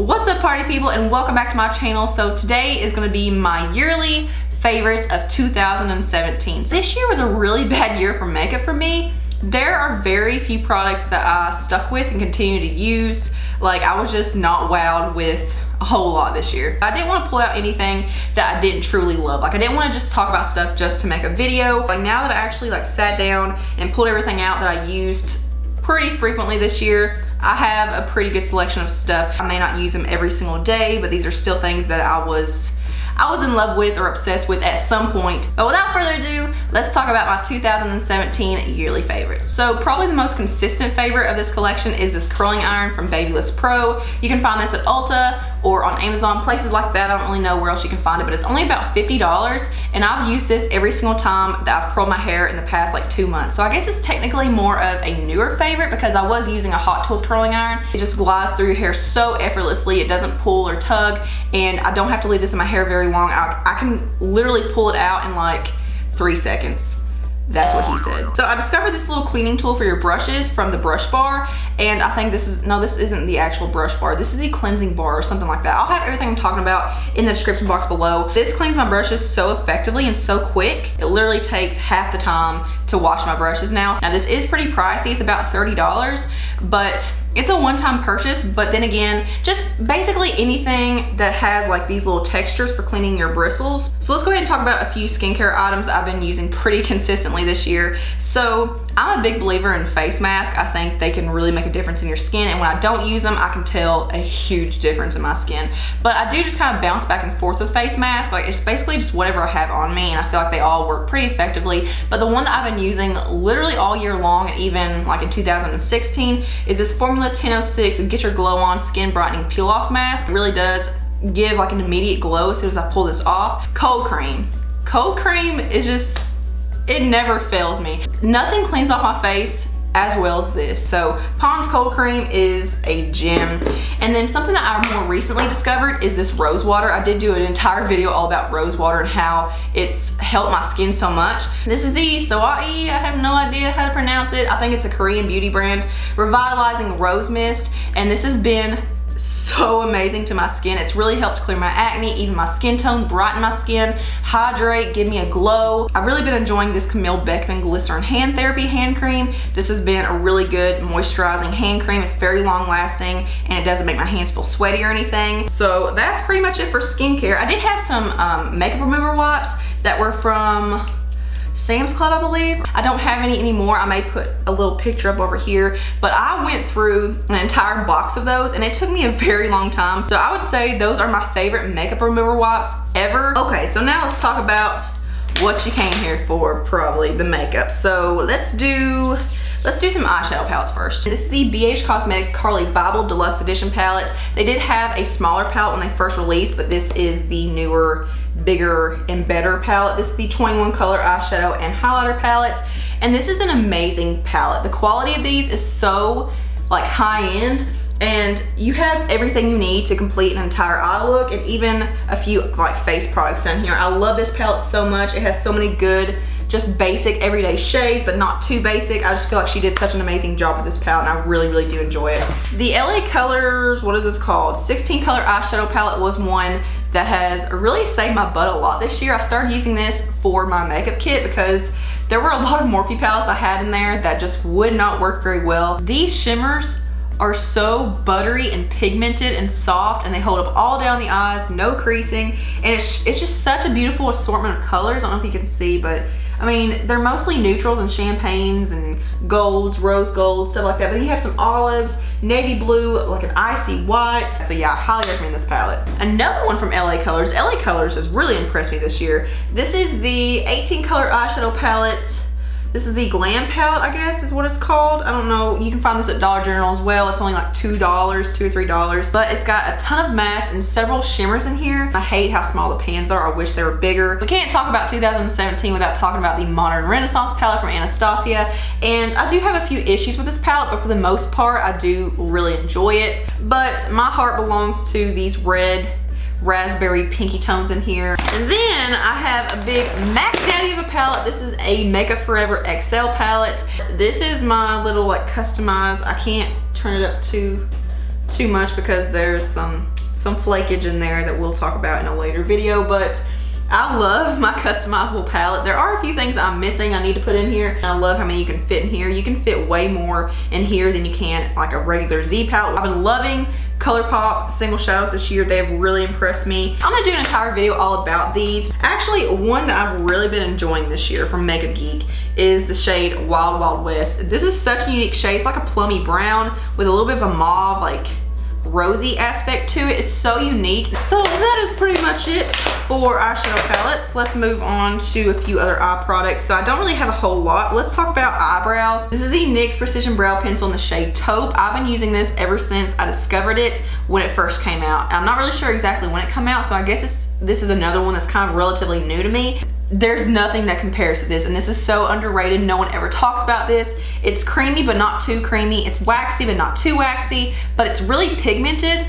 What's up, party people, and welcome back to my channel. So today is going to be my yearly favorites of 2017. This year was a really bad year for makeup for me. There are very few products that I stuck with and continue to use. Like, I was just not wowed with a whole lot this year. I didn't want to pull out anything that I didn't truly love. Like, I didn't want to just talk about stuff just to make a video. Like, now that I actually sat down and pulled everything out that I used pretty frequently this year, I have a pretty good selection of stuff. I may not use them every single day, but these are still things that I was in love with or obsessed with at some point. But without further ado, let's talk about my 2017 yearly favorites. So probably the most consistent favorite of this collection is this curling iron from Babyliss Pro. You can find this at Ulta or on Amazon, places like that. I don't really know where else you can find it, but it's only about $50, and I've used this every single time that I've curled my hair in the past 2 months. So I guess it's technically more of a newer favorite because I was using a Hot Tools curling iron. It just glides through your hair so effortlessly. It doesn't pull or tug, and I don't have to leave this in my hair very long. I can literally pull it out in 3 seconds. That's what he said. So I discovered this little cleaning tool for your brushes from the brush bar, and I think this isn't the actual brush bar. This is the cleansing bar or something like that. I'll have everything I'm talking about in the description box below. This cleans my brushes so effectively and so quick. It literally takes half the time to wash my brushes now. Now this is pretty pricey. It's about $30, but it's a one-time purchase. But then again, just basically anything that has these little textures for cleaning your bristles. So let's go ahead and talk about a few skincare items I've been using pretty consistently this year. So I'm a big believer in face masks. I think they can really make a difference in your skin, and when I don't use them, I can tell a huge difference in my skin. But I do just kind of bounce back and forth with face masks. It's basically just whatever I have on me, and I feel like they all work pretty effectively. But the one that I've been using literally all year long, and even in 2016, is this Formula 1006 Get Your Glow On Skin Brightening Peel Off Mask. It really does give an immediate glow as soon as I pull this off. Cold cream. Cold cream is just, it never fails me. Nothing cleans off my face as well as this. So Pond's cold cream is a gem. And then something that I more recently discovered is this rose water. I did do an entire video all about rose water and how it's helped my skin so much. This is the Soai, I have no idea how to pronounce it. I think it's a Korean beauty brand, Revitalizing Rose Mist. And this has been so amazing to my skin. It's really helped clear my acne, even my skin tone, brighten my skin, hydrate, give me a glow. I've really been enjoying this Camille Beckman Glycerin Hand Therapy hand cream. This has been a really good moisturizing hand cream. It's very long lasting, and it doesn't make my hands feel sweaty or anything. So that's pretty much it for skincare. I did have some makeup remover wipes that were from Sam's Club, I believe. I don't have any anymore. I may put a little picture up over here, but I went through an entire box of those, and it took me a very long time. So I would say those are my favorite makeup remover wipes ever. Okay, so now let's talk about what you came here for, probably the makeup. So let's do some eyeshadow palettes first. This is the BH Cosmetics Carly Bible Deluxe Edition palette. They did have a smaller palette when they first released, but this is the newer, bigger, and better palette. This is the 21 color eyeshadow and highlighter palette, and this is an amazing palette. The quality of these is so high end, and you have everything you need to complete an entire eye look, and even a few face products in here. I love this palette so much. It has so many good, just basic everyday shades, but not too basic. I just feel like she did such an amazing job with this palette, and I really, really do enjoy it. The LA Colors, what is this called? 16 color eyeshadow palette was one that has really saved my butt a lot this year. I started using this for my makeup kit because there were a lot of Morphe palettes I had in there that just would not work very well. These shimmers are so buttery and pigmented and soft, and they hold up all down the eyes, no creasing, and it's just such a beautiful assortment of colors. I don't know if you can see, but I mean, they're mostly neutrals and champagnes and golds, rose gold, stuff like that. But then you have some olives, navy blue, an icy white. So yeah, I highly recommend this palette. Another one from LA Colors. LA Colors has really impressed me this year. This is the 18 color eyeshadow palette. This is the Glam palette, I guess is what it's called. I don't know. You can find this at Dollar General as well. It's only $2, $2 or $3. But it's got a ton of mattes and several shimmers in here. I hate how small the pans are. I wish they were bigger. We can't talk about 2017 without talking about the Modern Renaissance palette from Anastasia. And I do have a few issues with this palette, but for the most part, I do really enjoy it. But my heart belongs to these red raspberry pinky tones in here. And then I have a big Mac Daddy of a palette. This is a Makeup Forever XL palette. This is my little customized, I can't turn it up too too much because there's some flakage in there that we'll talk about in a later video, but I love my customizable palette. There are a few things I'm missing I need to put in here. I love how many you can fit in here. You can fit way more in here than you can like a regular Z palette. I've been loving ColourPop single shadows this year. They have really impressed me. I'm gonna do an entire video all about these. Actually, one that I've really been enjoying this year from Makeup Geek is the shade Wild Wild West. This is such a unique shade. It's like a plummy brown with a little bit of a mauve, like rosy aspect to it. It's so unique. So that is pretty much it for eyeshadow palettes. Let's move on to a few other eye products. So I don't really have a whole lot. Let's talk about eyebrows. This is the NYX Precision Brow Pencil in the shade Taupe. I've been using this ever since I discovered it when it first came out. I'm not really sure exactly when it came out, so I guess this is another one that's kind of relatively new to me. There's nothing that compares to this, and this is so underrated. No one ever talks about this. It's creamy but not too creamy. It's waxy but not too waxy, but it's really pigmented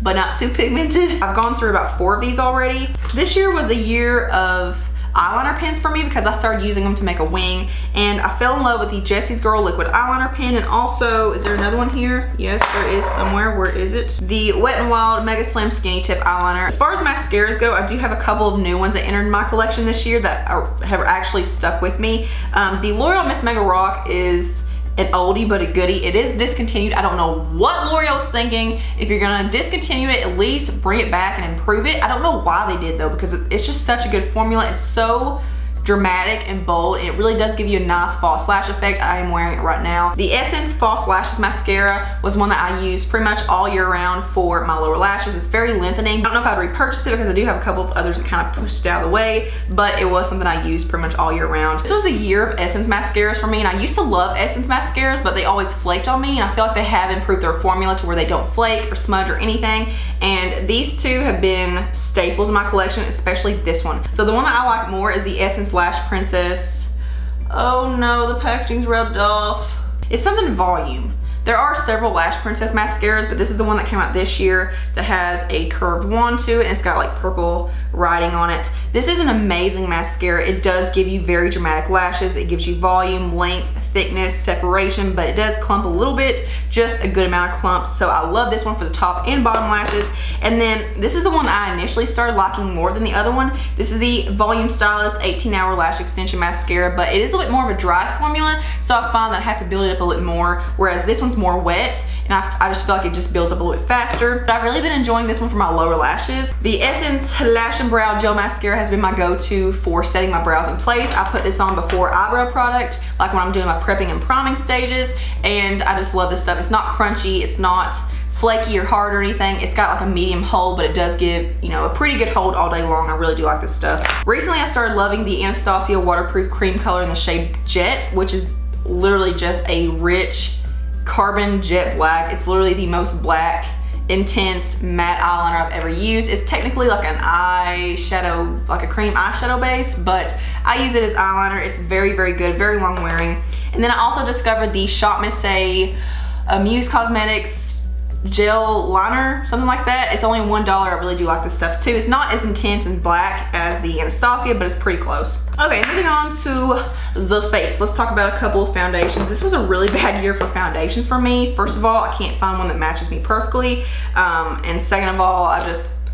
but not too pigmented. I've gone through about 4 of these already. This year was the year of eyeliner pens for me because I started using them to make a wing, and I fell in love with the Jessie's Girl liquid eyeliner pen, and also, is there another one here? Yes, there is somewhere. Where is it? The Wet n Wild Mega Slim Skinny Tip eyeliner. As far as mascaras go, I do have a couple of new ones that entered my collection this year that have actually stuck with me. The L'Oreal Miss Mega Rock is an oldie but a goodie. It is discontinued. I don't know what L'Oreal's thinking. If you're gonna discontinue it, at least bring it back and improve it. I don't know why they did though, because it's just such a good formula. It's so dramatic and bold, and it really does give you a nice false lash effect. I am wearing it right now. The Essence False Lashes Mascara was one that I use pretty much all year round for my lower lashes. It's very lengthening. I don't know if I'd repurchase it because I do have a couple of others that kind of pushed it out of the way, but it was something I used pretty much all year round. This was the year of Essence mascaras for me, and I used to love Essence mascaras, but they always flaked on me, and I feel like they have improved their formula to where they don't flake or smudge or anything, and these two have been staples in my collection, especially this one. So the one that I like more is the Essence Lash Princess. Oh no, the packaging's rubbed off. It's something volume. There are several Lash Princess mascaras, but this is the one that came out this year that has a curved wand to it, and it's got like purple writing on it. This is an amazing mascara. It does give you very dramatic lashes. It gives you volume, length, thickness, separation, but it does clump a little bit, just a good amount of clumps. So I love this one for the top and bottom lashes. And then this is the one I initially started liking more than the other one. This is the Volume Stylist 18-Hour Lash Extension Mascara, but it is a little bit more of a dry formula, so I find that I have to build it up a little more, whereas this one's more wet, and I just feel like it just builds up a little bit faster. But I've really been enjoying this one for my lower lashes. The Essence Lash and Brow Gel Mascara has been my go-to for setting my brows in place. I put this on before eyebrow product, like when I'm doing my prepping and priming stages, and I just love this stuff. It's not crunchy, it's not flaky or hard or anything. It's got like a medium hold, but it does give, you know, a pretty good hold all day long. I really do like this stuff. Recently I started loving the Anastasia Waterproof Cream Color in the shade Jet, which is literally just a rich carbon jet black. It's literally the most black, intense matte eyeliner I've ever used. It's technically like an eyeshadow, like a cream eyeshadow base, but I use it as eyeliner. It's very, very good, very long wearing. And then I also discovered the Shop Miss Muse Cosmetics gel liner, something like that. It's only $1. I really do like this stuff too. It's not as intense and black as the Anastasia, but it's pretty close. Okay, moving on to the face. Let's talk about a couple of foundations. This was a really bad year for foundations for me. First of all, I can't find one that matches me perfectly. And second of all, I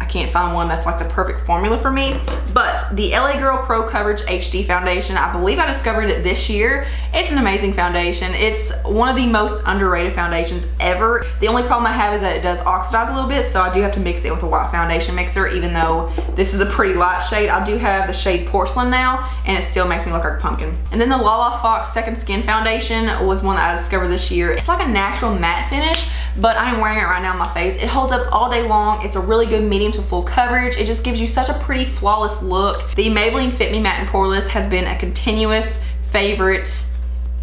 can't find one that's like the perfect formula for me. But the LA Girl Pro Coverage HD Foundation, I believe I discovered it this year. It's an amazing foundation. It's one of the most underrated foundations ever. The only problem I have is that it does oxidize a little bit, so I do have to mix it with a white foundation mixer, even though this is a pretty light shade. I do have the shade Porcelain now, and it still makes me look like a pumpkin. And then the Lala Fox Second Skin Foundation was one that I discovered this year. It's like a natural matte finish, but I'm wearing it right now on my face. It holds up all day long. It's a really good medium to full coverage. It just gives you such a pretty flawless look. The Maybelline Fit Me Matte and Poreless has been a continuous favorite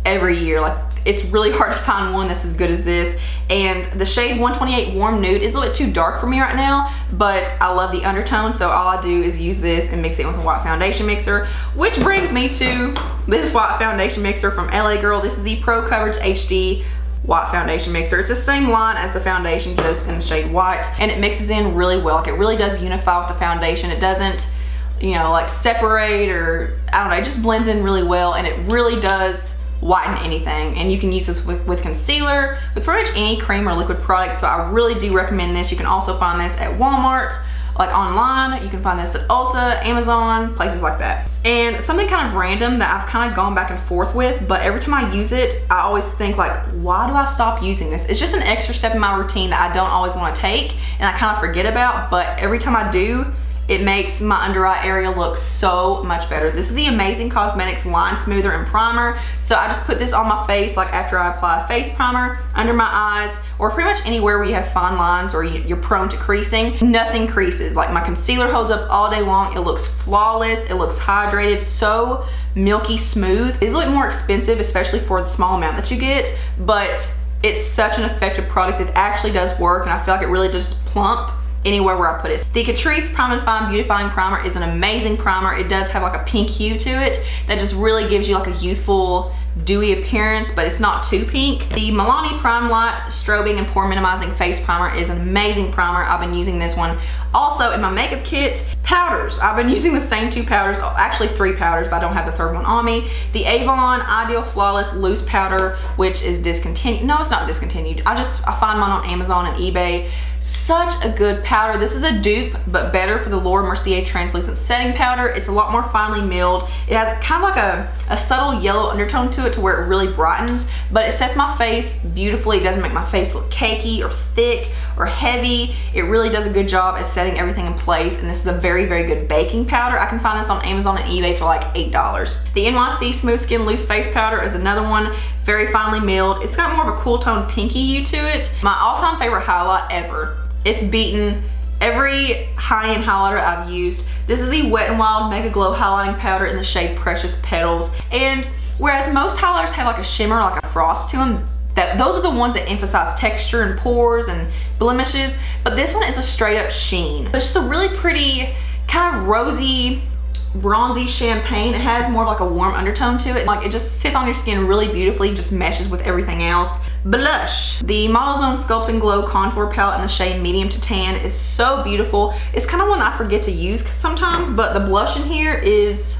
every year. Like, it's really hard to find one that's as good as this. And the shade 128 Warm Nude is a little bit too dark for me right now, but I love the undertone, so all I do is use this and mix it with a white foundation mixer, which brings me to this white foundation mixer from LA Girl. This is the Pro Coverage HD white foundation mixer. It's the same line as the foundation, just in the shade white, and it mixes in really well. Like, it really does unify with the foundation. It doesn't, you know, like separate, or I don't know, it just blends in really well, and it really does whiten anything. And you can use this with concealer, with pretty much any cream or liquid product. So I really do recommend this. You can also find this at Walmart, like online. You can find this at Ulta, Amazon, places like that. And something kind of random that I've kind of gone back and forth with, but every time I use it, I always think like, why do I stop using this? It's just an extra step in my routine that I don't always want to take and I kind of forget about, but every time I do, it makes my under eye area look so much better. This is the Amazing Cosmetics Line Smoother and Primer. So I just put this on my face like after I apply a face primer, under my eyes, or pretty much anywhere where you have fine lines or you're prone to creasing. Nothing creases. Like my concealer holds up all day long. It looks flawless. It looks hydrated, so milky smooth. It's a little bit more expensive, especially for the small amount that you get, but it's such an effective product. It actually does work, and I feel like it really does plump anywhere where I put it. The Catrice Prime and Fine Beautifying Primer is an amazing primer. It does have like a pink hue to it that just really gives you like a youthful, dewy appearance, but it's not too pink. The Milani Prime Light Strobing and Pore Minimizing Face Primer is an amazing primer. I've been using this one. Also in my makeup kit, powders. I've been using the same 2 powders, actually 3 powders, but I don't have the 3rd one on me. The Avon Ideal Flawless Loose Powder, which is discontinued. No, it's not discontinued. I find mine on Amazon and eBay. Such a good powder. This is a dupe, but better for the Laura Mercier Translucent Setting Powder. It's a lot more finely milled. It has kind of like a subtle yellow undertone to it to where it really brightens, but it sets my face beautifully. It doesn't make my face look cakey or thick or heavy. It really does a good job at setting everything in place, and this is a very, very good baking powder. I can find this on Amazon and eBay for like $8. The NYC Smooth Skin Loose Face Powder is another one, very finely milled. It's got more of a cool tone pinky hue to it. My all-time favorite highlight ever. It's beaten every high-end highlighter I've used. This is the Wet n Wild Mega Glow Highlighting Powder in the shade Precious Petals. And whereas most highlighters have like a shimmer, like a frost to them, those are the ones that emphasize texture and pores and blemishes, but this one is a straight up sheen. It's just a really pretty kind of rosy, bronzy champagne. It has more of like a warm undertone to it. Like it just sits on your skin really beautifully, just meshes with everything else. Blush. The Model Zone Sculpt and Glow Contour Palette in the shade Medium to Tan is so beautiful. It's kind of one I forget to use sometimes, but the blush in here is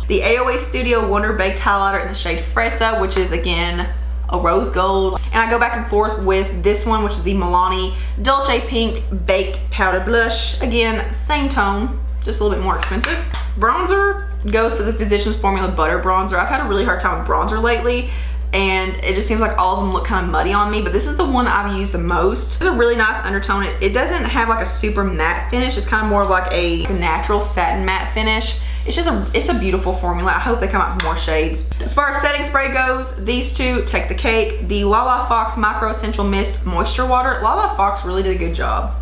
the AOA Studio Wonder Baked Highlighter in the shade Fresa, which is again a rose gold. And I go back and forth with this one, which is the Milani Dolce Pink Baked Powder Blush. Again, same tone, just a little bit more expensive. Bronzer goes to the Physicians Formula Butter Bronzer. I've had a really hard time with bronzer lately, and it just seems like all of them look kind of muddy on me, but this is the one that I've used the most. It's a really nice undertone. It doesn't have like a super matte finish. It's kind of more of like a natural satin matte finish. It's a beautiful formula. I hope they come out with more shades. As far as setting spray goes, these two take the cake. The Lala Fox Micro Essential Mist Moisture Water. Lala Fox really did a good job,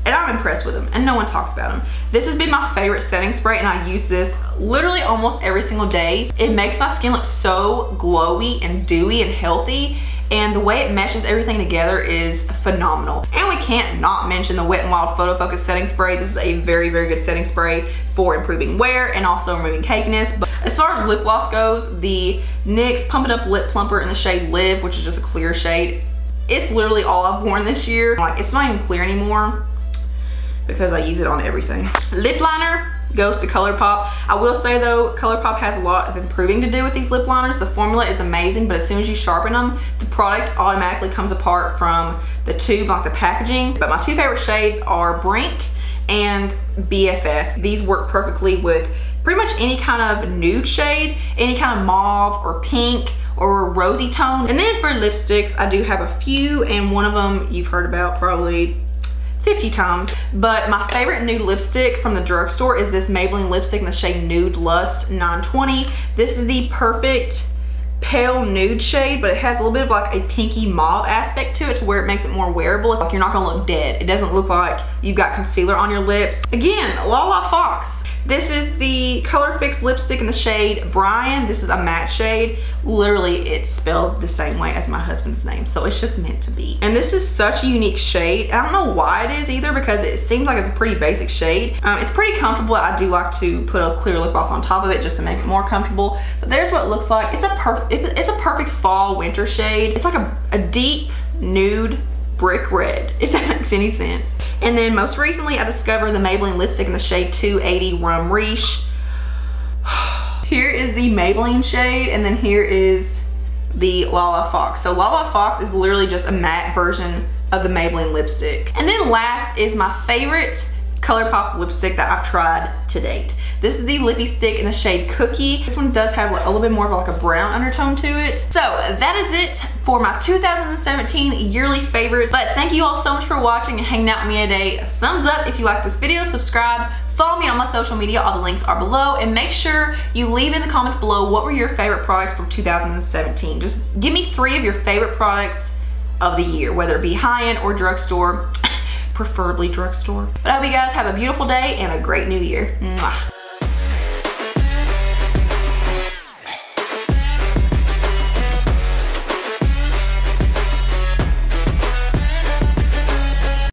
and I'm impressed with them, and no one talks about them. This has been my favorite setting spray, and I use this literally almost every single day. It makes my skin look so glowy and dewy and healthy, and the way it meshes everything together is phenomenal. And we can't not mention the Wet n Wild Photo Focus Setting Spray. This is a very, very good setting spray for improving wear and also removing cakiness. But as far as lip gloss goes, the NYX Pump It Up Lip Plumper in the shade Live, which is just a clear shade. It's literally all I've worn this year. Like, it's not even clear anymore because I use it on everything. Lip liner goes to ColourPop. I will say though, ColourPop has a lot of improving to do with these lip liners. The formula is amazing, but as soon as you sharpen them, the product automatically comes apart from the tube, like the packaging. But my 2 favorite shades are Brink and BFF. These work perfectly with pretty much any kind of nude shade, any kind of mauve or pink or rosy tone. And then for lipsticks, I do have a few, and one of them you've heard about probably 50 times, but my favorite nude lipstick from the drugstore is this Maybelline lipstick in the shade Nude Lust 920. This is the perfect pale nude shade, but it has a little bit of like a pinky mauve aspect to it, to where it makes it more wearable. It's like you're not gonna look dead. It doesn't look like you've got concealer on your lips. Again, Lala Fox. This is the Color Fix lipstick in the shade Brian. This is a matte shade. Literally, it's spelled the same way as my husband's name, so it's just meant to be. And this is such a unique shade. I don't know why it is either, because it seems like it's a pretty basic shade. It's pretty comfortable. I do like to put a clear lip gloss on top of it just to make it more comfortable. But there's what it looks like. It's a perfect fall winter shade. It's like a deep nude brick red, if that makes any sense. And then most recently I discovered the Maybelline lipstick in the shade 280 Rum Riche. Here is the Maybelline shade, and then here is the Lala Fox. So Lala Fox is literally just a matte version of the Maybelline lipstick. And then last is my favorite ColourPop lipstick that I've tried to date. This is the Lippy Stick in the shade Cookie. This one does have a little bit more of like a brown undertone to it. So that is it for my 2017 yearly favorites. But thank you all so much for watching and hanging out with me today. Thumbs up if you like this video, subscribe, follow me on my social media, all the links are below, and make sure you leave in the comments below what were your favorite products from 2017. Just give me 3 of your favorite products of the year, whether it be high-end or drugstore, preferably drugstore. But I hope you guys have a beautiful day and a great new year. Mwah.